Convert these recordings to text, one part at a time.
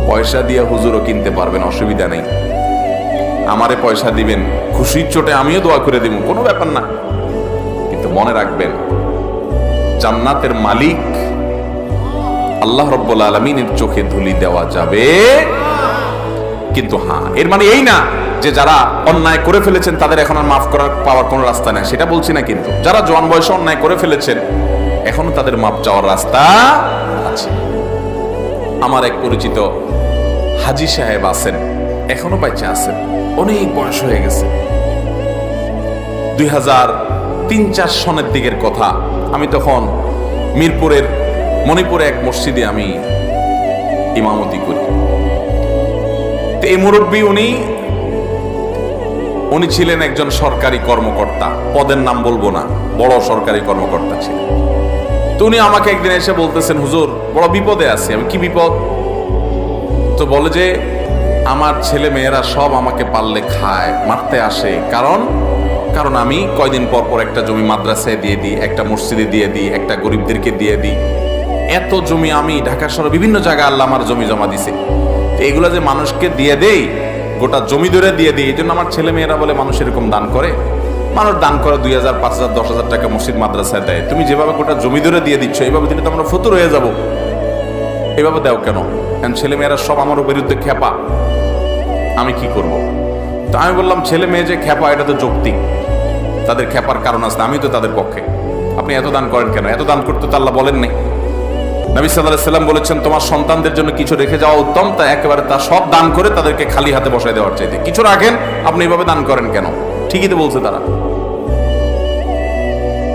পয়সা দিয়ে হুজুরও কিনতে পারবেন, অসুবিধা নেই। আমারে পয়সা দিবেন, খুশির চোটে আমিও দোয়া করে দিব, কোনো ব্যাপার না। কিন্তু মনে রাখবেন, জান্নাতের মালিক আল্লাহ রাব্বুল আলামিনের চোখে ধুলি দেওয়া যাবে। কিন্তু হ্যাঁ, এর মানে এই না যে যারা অন্যায় করে ফেলেছেন তাদের এখন আর মাফ করার পাওয়ার কোনো রাস্তা নেই, সেটা বলছি না। কিন্তু যারা জওয়ান বয়সে অন্যায় করে ফেলেছেন এখনো তাদের মাপ চাওয়ার রাস্তা আছে। আমার এক পরিচিত হাজী সাহেব আছেন, এখনো বেঁচে আছেন, অনেক বয়স হয়ে গেছে। 2003-4 সনের দিকের কথা। আমি তখন মিরপুরের মণিপুরে এক মসজিদে আমি ইমামতি করি। তো এই মুরব্বী উনি ছিলেন একজন সরকারি কর্মকর্তা, পদের নাম বলবো না, বড় সরকারি কর্মকর্তা ছিলেন। তো উনি আমাকে একদিন এসে বলতেছেন, হুজুর বড় বিপদে আছি। আমি, কি বিপদ? তো বলে যে আমার ছেলে মেয়েরা সব আমাকে পারলে খায়, মারতে আসে। কারণ আমি কয়দিন পর পর একটা জমি মাদ্রাসায় দিয়ে দিই, একটা মসজিদে দিয়ে দিই, একটা গরিবদেরকে দিয়ে দিই। এত জমি আমি ঢাকা শহরে বিভিন্ন জায়গায় আল্লাহ আমার জমি জমা দিছে, তো এগুলো যে মানুষকে দিয়ে দেই, গোটা জমি ধরে দিয়ে দিই। এই জন্য আমার ছেলে মেয়েরা বলে মানুষ এরকম দান করে। মানুষ দান করে 2000, 5000, 10,000 টাকা মসজিদ মাদ্রাসায় দেয়। তুমি যেভাবে গোটা জমি ধরে দিয়ে দিচ্ছ, এইভাবে দিলে তো আমরা ফতুর হয়ে যাব। এইভাবে দেও কেন? কারণ ছেলে মেয়েরা সব আমার বিরুদ্ধে খেপা, আমি কি করব? তো আমি বললাম, ছেলে মেয়ে যে খেপা এটা তো যৌক্তিক, তাদের খেপার কারণ আছে, আমি তো তাদের পক্ষে। আপনি এত দান করেন কেন? এত দান করতে তো আল্লাহ বলেন নাই। নবী সাল্লাল্লাহু আলাইহি ওয়াসাল্লাম বলেছেন, তোমার সন্তানদের জন্য কিছু রেখে যাওয়া উত্তম, তা একেবারে তা সব দান করে তাদেরকে খালি হাতে বসায় দেওয়ার চাইতে। কিছু রাখেন, আপনি এইভাবে দান করেন কেন? ঠিকই তো বলছে তারা।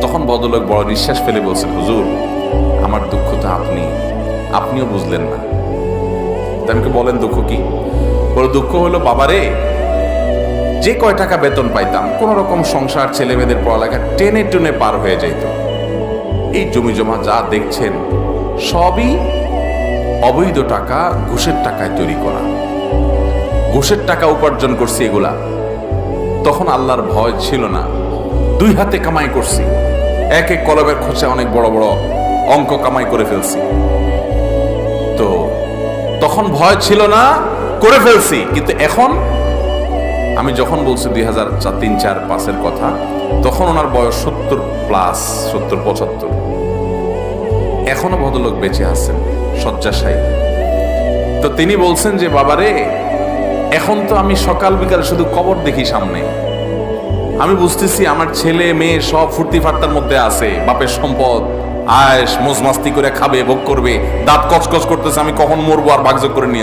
তখন ভদ্রলোক বড় নিঃশ্বাস ফেলে বলছেন, হুজুর আমার দুঃখ তো আপনিও বুঝলেন না। তাকে বলেন দুঃখ কি? বড় দুঃখ হলো, বাবারে যে কয় টাকা বেতন পাইতাম কোন রকম সংসার, ছেলে মেয়েদের পড়ালেখা টেনে টুনে পার হয়ে যাইত। এই জমি জমা যা দেখছেন সবই অবৈধ টাকা, ঘুষের টাকায় তৈরি করা, ঘুষের টাকা উপার্জন করছি এগুলা। তখন আল্লাহর ভয় ছিল না, 2 হাতে কামাই করছি, এক এক কলমের খোঁচে অনেক বড় বড় অঙ্ক কামাই করে ফেলছি। তো তখন ভয় ছিল না, করে ফেলছি। কিন্তু এখন আমি যখন বলছি 2003-4-5 কথা, তখন ওনার বয়স 70+, 70-75। এখনো ভদ্রলোক বেঁচে আছেন, শয্যাশায়ী। তো তিনি বলছেন যে, বাবারে এখন তো আমি সকাল বিকাল শুধু কবর দেখি সামনে। আমি বুঝতেছি আমার ছেলে মেয়ে সব ফুর্তি ফার্তার মধ্যে আছে, বাপের সম্পদ আয়েশ মোজ মাস্তি করে খাবে, ভোগ করবে, দাঁত কচকচ করতেছে, আমি কখন মরবো আর ভাগযোগ করে নিয়ে